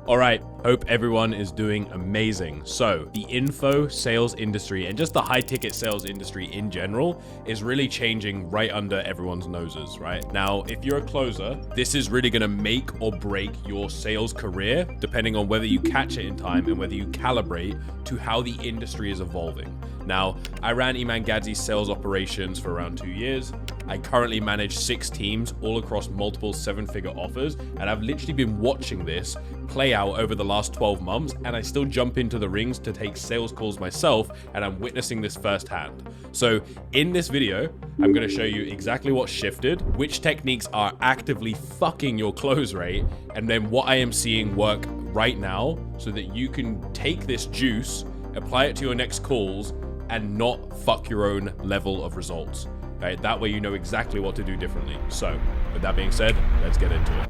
All right, hope everyone is doing amazing. So the info sales industry and just the high ticket sales industry in general is really changing right under everyone's noses, right? Now, if you're a closer, this is really gonna make or break your sales career, depending on whether you catch it in time and whether you calibrate to how the industry is evolving. Now, I ran Iman Gadzhi's sales operations for around 2 years. I currently manage 6 teams all across multiple 7-figure offers, and I've literally been watching this play out over the last 12 months, and I still jump into the rings to take sales calls myself, and I'm witnessing this firsthand. So in this video, I'm gonna show you exactly what shifted, which techniques are actively fucking your close rate, and then what I am seeing work right now so that you can take this juice, apply it to your next calls, and not fuck your own level of results. Right? That way you know exactly what to do differently. So, with that being said, let's get into it.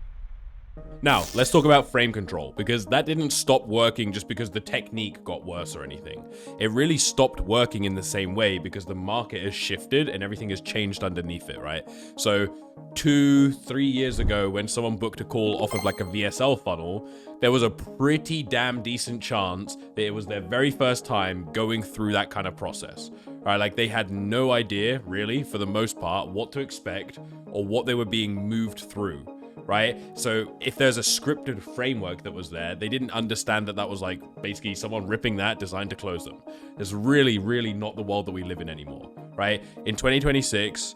Now, let's talk about frame control, because that didn't stop working just because the technique got worse or anything. It really stopped working in the same way because the market has shifted and everything has changed underneath it, right? So 2-3 years ago, when someone booked a call off of like a VSL funnel, there was a pretty damn decent chance that it was their very first time going through that kind of process, right? Like they had no idea really, for the most part, what to expect or what they were being moved through. Right? So if there's a scripted framework that was there, they didn't understand that that was like basically someone ripping that designed to close them. It's really, really not the world that we live in anymore, right? In 2026,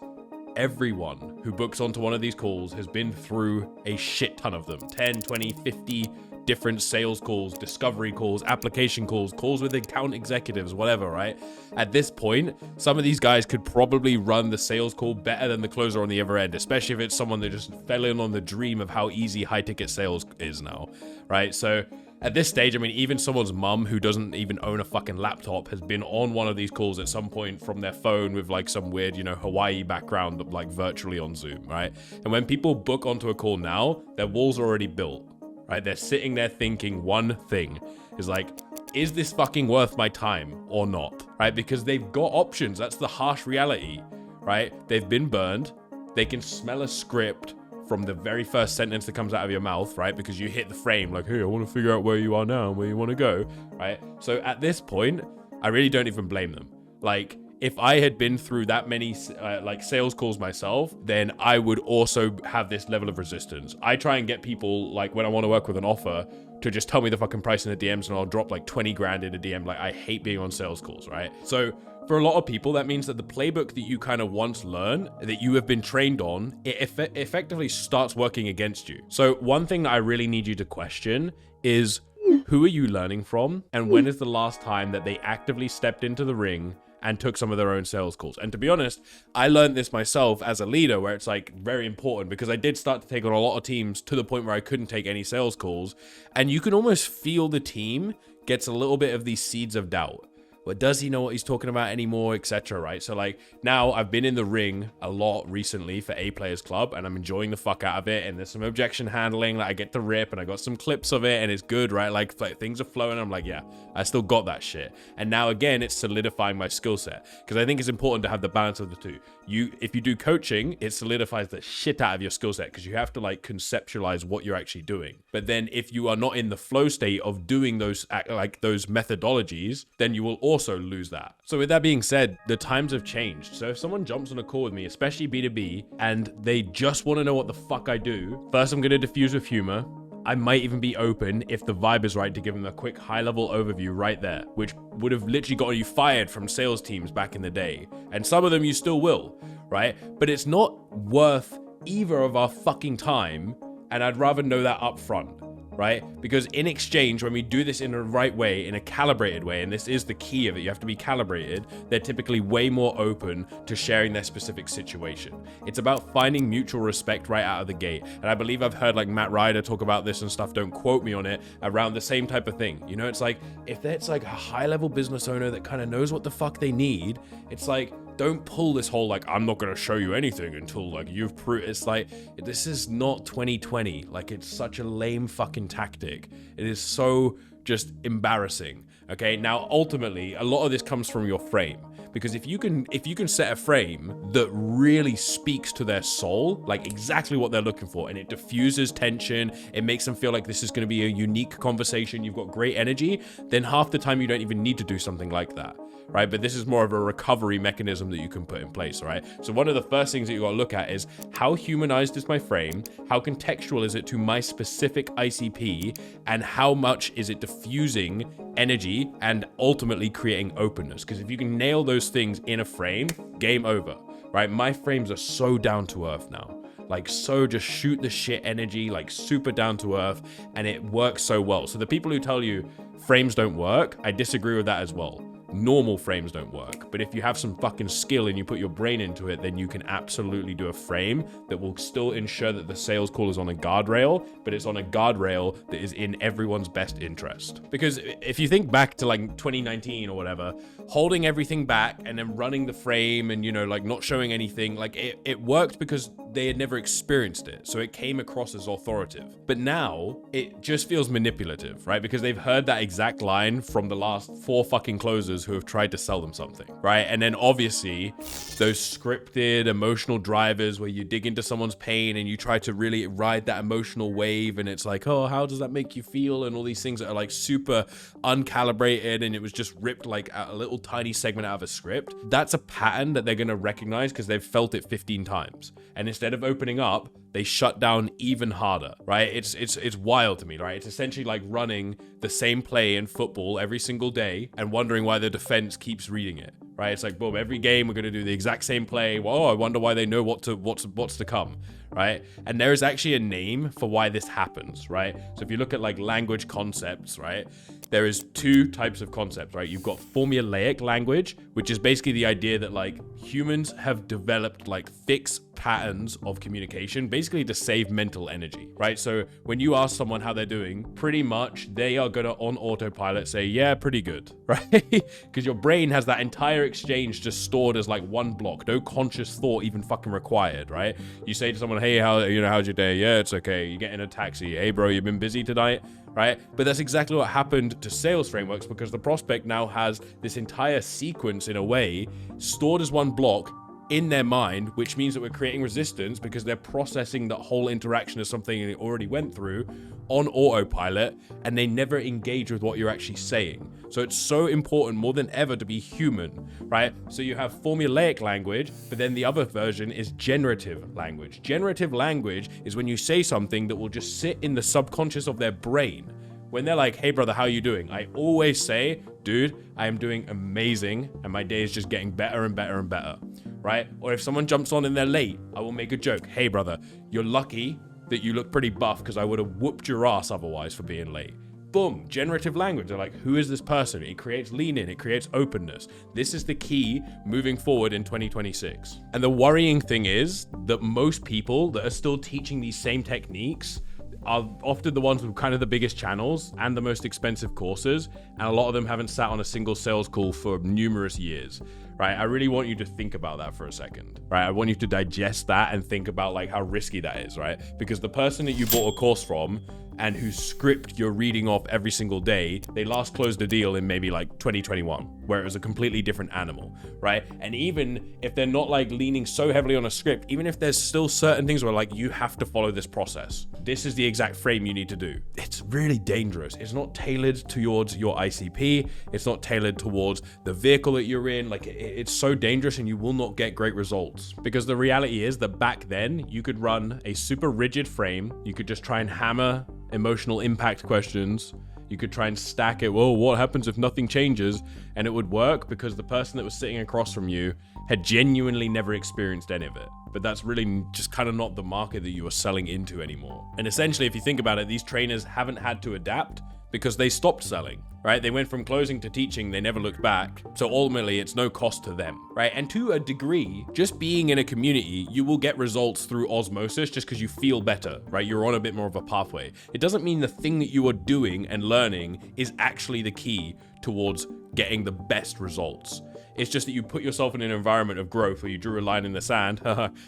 everyone who books onto one of these calls has been through a shit ton of them. 10, 20, 50 different sales calls, discovery calls, application calls, calls with account executives, whatever, right? At this point, some of these guys could probably run the sales call better than the closer on the other end, especially if it's someone that just fell in on the dream of how easy high ticket sales is now, right? So at this stage, I mean, even someone's mum who doesn't even own a fucking laptop has been on one of these calls at some point from their phone with like some weird, Hawaii background, like virtually on Zoom, right? And when people book onto a call now, their walls are already built. Right? They're sitting there thinking one thing is like, is this fucking worth my time or not? Right? Because they've got options. That's the harsh reality, right? They've been burned. They can smell a script from the very first sentence that comes out of your mouth, right? Because you hit the frame like, hey, I want to figure out where you are now and where you want to go, right? So at this point, I really don't even blame them. Like, if I had been through that many sales calls myself, then I would also have this level of resistance. I try and get people, like when I want to work with an offer, to just tell me the fucking price in the DMs and I'll drop like 20 grand in a DM. Like I hate being on sales calls, right? So for a lot of people, that means that the playbook that you kind of once learned, that you have been trained on, it effectively starts working against you. So one thing that I really need you to question is, who are you learning from? And when is the last time that they actively stepped into the ring and took some of their own sales calls? And to be honest, I learned this myself as a leader, where it's like very important, because I did start to take on a lot of teams to the point where I couldn't take any sales calls. And you can almost feel the team gets a little bit of these seeds of doubt. Well, does he know what he's talking about anymore, etc., right? So like now I've been in the ring a lot recently for A Players Club, and I'm enjoying the fuck out of it, and there's some objection handling that I get to rip, and I got some clips of it, and it's good, right? Like things are flowing. I'm like, yeah, I still got that shit. And now again, it's solidifying my skill set, because I think it's important to have the balance of the two. If you do coaching, it solidifies the shit out of your skill set, because you have to like conceptualize what you're actually doing. But then if you are not in the flow state of doing those methodologies, then you will also lose that. So with that being said, the times have changed. So if someone jumps on a call with me, especially B2B, and they just want to know what the fuck I do, first I'm going to diffuse with humor. I might even be open, if the vibe is right, to give them a quick high-level overview right there, which would have literally gotten you fired from sales teams back in the day. And some of them you still will, right? But it's not worth either of our fucking time, and I'd rather know that up front, right? Because in exchange, when we do this in a right way, in a calibrated way, and this is the key of it, you have to be calibrated, they're typically way more open to sharing their specific situation. It's about finding mutual respect right out of the gate. And I believe I've heard like Matt Ryder talk about this and stuff, don't quote me on it, around the same type of thing. It's like, if it's like a high-level business owner that kind of knows what the fuck they need, it's like, don't pull this whole like, I'm not going to show you anything until like you've proved. It's like, this is not 2020. Like, it's such a lame fucking tactic. It is so just embarrassing. Okay, now ultimately a lot of this comes from your frame, because if you can set a frame that really speaks to their soul, like exactly what they're looking for, and it diffuses tension, it makes them feel like this is going to be a unique conversation, you've got great energy, then half the time you don't even need to do something like that, right? But this is more of a recovery mechanism that you can put in place, right? So one of the first things that you got to look at is, how humanized is my frame? How contextual is it to my specific ICP? And how much is it diffusing energy and ultimately creating openness? Because if you can nail those things in a frame, game over, right? My frames are so down to earth now. Like, so just shoot the shit energy, like super down to earth, and it works so well. So the people who tell you frames don't work, I disagree with that as well. Normal frames don't work, but if you have some fucking skill and you put your brain into it, then you can absolutely do a frame that will still ensure that the sales call is on a guardrail, but it's on a guardrail that is in everyone's best interest. Because if you think back to like 2019 or whatever, holding everything back and then running the frame and, you know, like not showing anything, like it worked because they had never experienced it. So it came across as authoritative. But now it just feels manipulative, right? Because they've heard that exact line from the last 4 fucking closers who have tried to sell them something, right? And then obviously those scripted emotional drivers where you dig into someone's pain and you try to really ride that emotional wave, and it's like, oh, how does that make you feel? And all these things that are like super uncalibrated, and it was just ripped like a little tiny segment out of a script. That's a pattern that they're going to recognize because they've felt it 15 times. And instead of opening up, they shut down even harder, right? It's wild to me, right? It's essentially like running the same play in football every single day and wondering why the defense keeps reading it, right? It's like, boom, every game we're going to do the exact same play. Well, I wonder why they know what's to come, right? And there is actually a name for why this happens, right? So if you look at like language concepts, right, there is 2 types of concepts, right? You've got formulaic language, which is basically the idea that like humans have developed like fixed patterns of communication, basically to save mental energy, right? So when you ask someone how they're doing, pretty much they are gonna on autopilot say, yeah, pretty good, right? Because your brain has that entire exchange just stored as like one block, no conscious thought even fucking required, right? You say to someone, hey, how's your day? Yeah, it's okay. You get in a taxi. Hey, bro, you been busy tonight? Right? But that's exactly what happened to sales frameworks, because the prospect now has this entire sequence in a way stored as one block in their mind, which means that we're creating resistance because they're processing that whole interaction as something they already went through on autopilot, and they never engage with what you're actually saying. So it's so important more than ever to be human, right? So you have formulaic language, but then the other version is generative language. Generative language is when you say something that will just sit in the subconscious of their brain. When they're like, hey brother, how you doing? I always say, dude, I am doing amazing, and my day is just getting better and better and better, right? Or if someone jumps on and they're late, I will make a joke. Hey brother, you're lucky that you look pretty buff because I would have whooped your ass otherwise for being late. Boom, generative language. They're like, who is this person? It creates lean in, it creates openness. This is the key moving forward in 2026. And the worrying thing is that most people that are still teaching these same techniques are often the ones with kind of the biggest channels and the most expensive courses, and a lot of them haven't sat on a single sales call for numerous years, right? I really want you to think about that for a second, right? I want you to digest that and think about like how risky that is, right? Because the person that you bought a course from and whose script you're reading off every single day, they last closed a deal in maybe like 2021, where it was a completely different animal, right? And even if they're not like leaning so heavily on a script, even if there's still certain things where like you have to follow this process, this is the exact frame you need to do. It's really dangerous. It's not tailored towards your ICP. It's not tailored towards the vehicle that you're in. Like it's so dangerous, and you will not get great results, because the reality is that back then you could run a super rigid frame. You could just try and hammer emotional impact questions. You could try and stack it. Well, what happens if nothing changes? And it would work because the person that was sitting across from you had genuinely never experienced any of it. But that's really just kind of not the market that you are selling into anymore. And essentially, if you think about it, these trainers haven't had to adapt because they stopped selling, right? They went from closing to teaching, they never looked back. So ultimately, it's no cost to them, right? And to a degree, just being in a community, you will get results through osmosis just because you feel better, right? You're on a bit more of a pathway. It doesn't mean the thing that you are doing and learning is actually the key towards getting the best results. It's just that you put yourself in an environment of growth where you drew a line in the sand,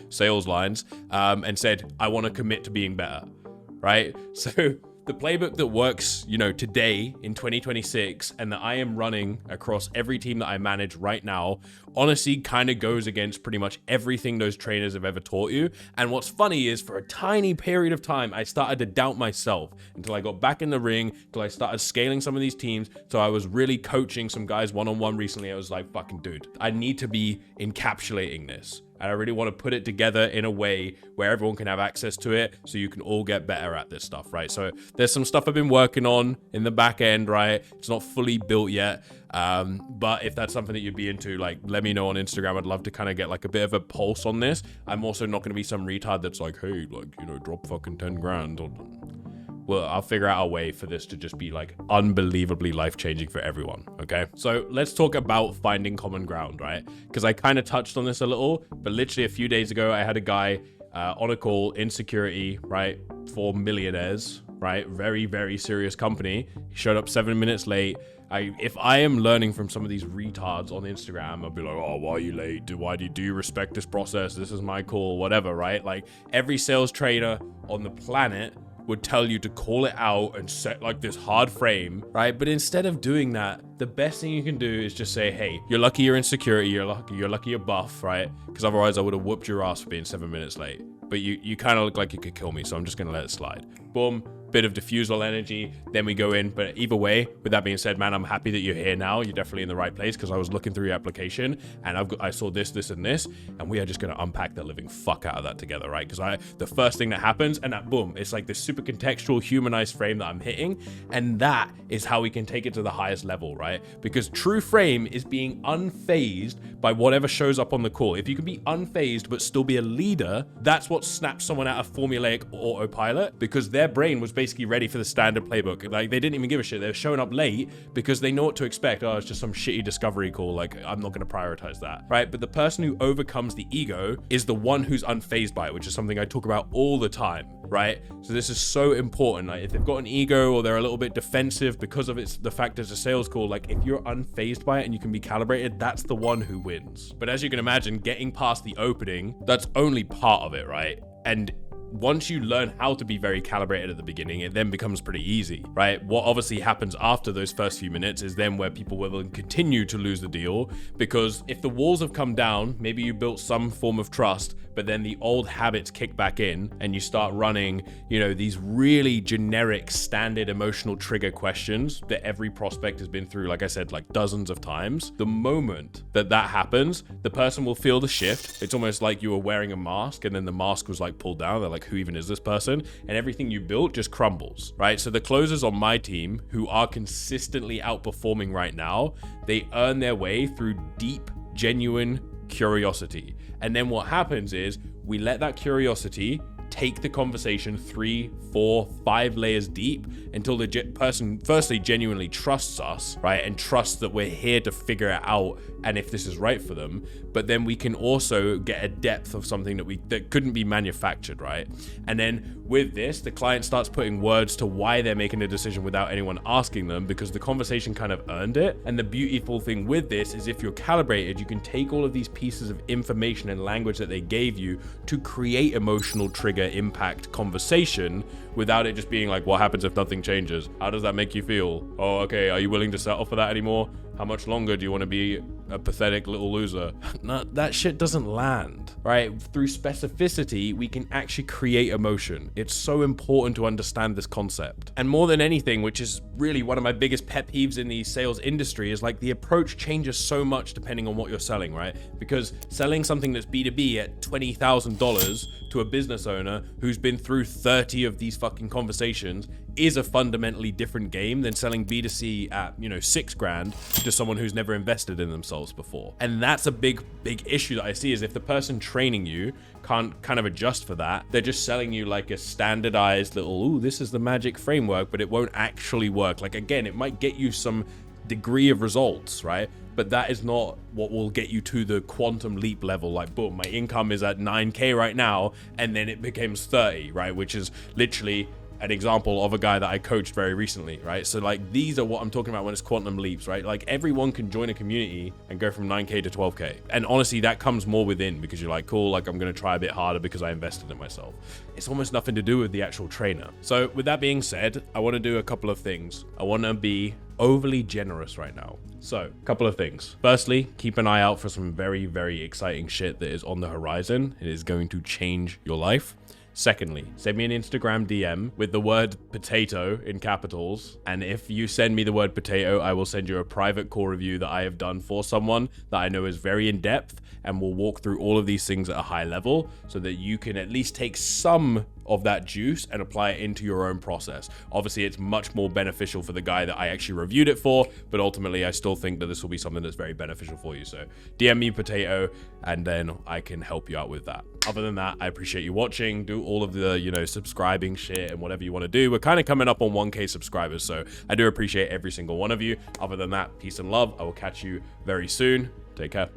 sales lines, and said, I want to commit to being better, right? So the playbook that works, today in 2026 and that I am running across every team that I manage right now, honestly kind of goes against pretty much everything those trainers have ever taught you. And what's funny is for a tiny period of time, I started to doubt myself until I got back in the ring, until I started scaling some of these teams. So I was really coaching some guys one-on-one recently. I was like, fucking dude, I need to be encapsulating this. And I really want to put it together in a way where everyone can have access to it so you can all get better at this stuff, right? So there's some stuff I've been working on in the back end, right? It's not fully built yet. But if that's something that you'd be into, like, let me know on Instagram. I'd love to kind of get like a bit of a pulse on this. I'm also not going to be some retard that's like, hey, like, drop fucking 10 grand. Well, I'll figure out a way for this to just be like unbelievably life-changing for everyone, okay? So let's talk about finding common ground, right? Because I kind of touched on this a little, but literally a few days ago, I had a guy on a call in security, right? For millionaires, right? Very, very serious company. He showed up 7 minutes late. If I am learning from some of these retards on Instagram, I'll be like, oh, why are you late? Do you respect this process? This is my call, whatever, right? Like every sales trainer on the planet would tell you to call it out and set like this hard frame, right? But instead of doing that, the best thing you can do is just say, hey, you're lucky you're in security, you're lucky you're buff, right? Because otherwise I would have whooped your ass for being 7 minutes late. But you kind of look like you could kill me, so I'm just gonna let it slide. Boom. Bit of diffusal energy, then we go in. But either way, with that being said, man, I'm happy that you're here now. You're definitely in the right place, because I was looking through your application and I saw this, and this, and we are just gonna unpack the living fuck out of that together, right? Because the first thing that happens, and that boom, it's like this super contextual, humanized frame that I'm hitting, and that is how we can take it to the highest level, right? Because true frame is being unfazed by whatever shows up on the call. If you can be unfazed but still be a leader, that's what snaps someone out of formulaic autopilot, because their brain was basically ready for the standard playbook. Like they didn't even give a shit. They were showing up late because they know what to expect. Oh, it's just some shitty discovery call. Like I'm not going to prioritize that, right? But the person who overcomes the ego is the one who's unfazed by it, which is something I talk about all the time, right? So this is so important. Like if they've got an ego or they're a little bit defensive because of the fact it's a sales call, like if you're unfazed by it and you can be calibrated, that's the one who wins. But as you can imagine, getting past the opening, that's only part of it, right? And once you learn how to be very calibrated at the beginning, it then becomes pretty easy, right? What obviously happens after those first few minutes is then where people will continue to lose the deal, because if the walls have come down, maybe you built some form of trust, but then the old habits kick back in and you start running, these really generic standard emotional trigger questions that every prospect has been through, like I said, like dozens of times. The moment that happens, the person will feel the shift. It's almost like you were wearing a mask and then the mask was like pulled down. They're like, who even is this person? And everything you built just crumbles, right? So the closers on my team who are consistently outperforming right now, they earn their way through deep, genuine curiosity. And then what happens is we let that curiosity take the conversation 3, 4, 5 layers deep until the person firstly genuinely trusts us, right? And trusts that we're here to figure it out and if this is right for them. But then we can also get a depth of something that couldn't be manufactured, right? And then with this, the client starts putting words to why they're making a decision without anyone asking them, because the conversation kind of earned it. And the beautiful thing with this is if you're calibrated, you can take all of these pieces of information and language that they gave you to create emotional trigger impact conversation without it just being like, what happens if nothing changes? How does that make you feel? Oh, okay, are you willing to settle for that anymore? How much longer do you want to be a pathetic little loser? No, that shit doesn't land, right? Through specificity, we can actually create emotion. It's so important to understand this concept. And more than anything, which is really one of my biggest pet peeves in the sales industry, is like the approach changes so much depending on what you're selling, right? Because selling something that's B2B at $20,000 to a business owner who's been through 30 of these fucking conversations is a fundamentally different game than selling B2C at, $6 grand to someone who's never invested in themselves before. And that's a big issue that I see, is if the person training you can't kind of adjust for that, they're just selling you like a standardized little, ooh, this is the magic framework, but it won't actually work. Like, again, it might get you some degree of results, right? But that is not what will get you to the quantum leap level. Like, boom, my income is at 9K right now, and then it becomes 30, right? Which is literally an example of a guy that I coached very recently, right? So like, these are what I'm talking about when it's quantum leaps, right? Like everyone can join a community and go from 9K to 12K. And honestly, that comes more within, because you're like, cool, like I'm going to try a bit harder because I invested in myself. It's almost nothing to do with the actual trainer. So with that being said, I want to do a couple of things. I want to be overly generous right now. So a couple of things. Firstly, keep an eye out for some very, very exciting shit that is on the horizon. It is going to change your life. Secondly, send me an Instagram DM with the word potato in capitals. And if you send me the word potato, I will send you a private call review that I have done for someone that I know is very in depth, and we'll walk through all of these things at a high level so that you can at least take some of that juice and apply it into your own process. Obviously, it's much more beneficial for the guy that I actually reviewed it for, but ultimately I still think that this will be something that's very beneficial for you. So DM me potato and then I can help you out with that. Other than that, I appreciate you watching. Do all of the, subscribing shit and whatever you want to do. We're kind of coming up on 1K subscribers, so I do appreciate every single one of you. Other than that, peace and love. I will catch you very soon. Take care.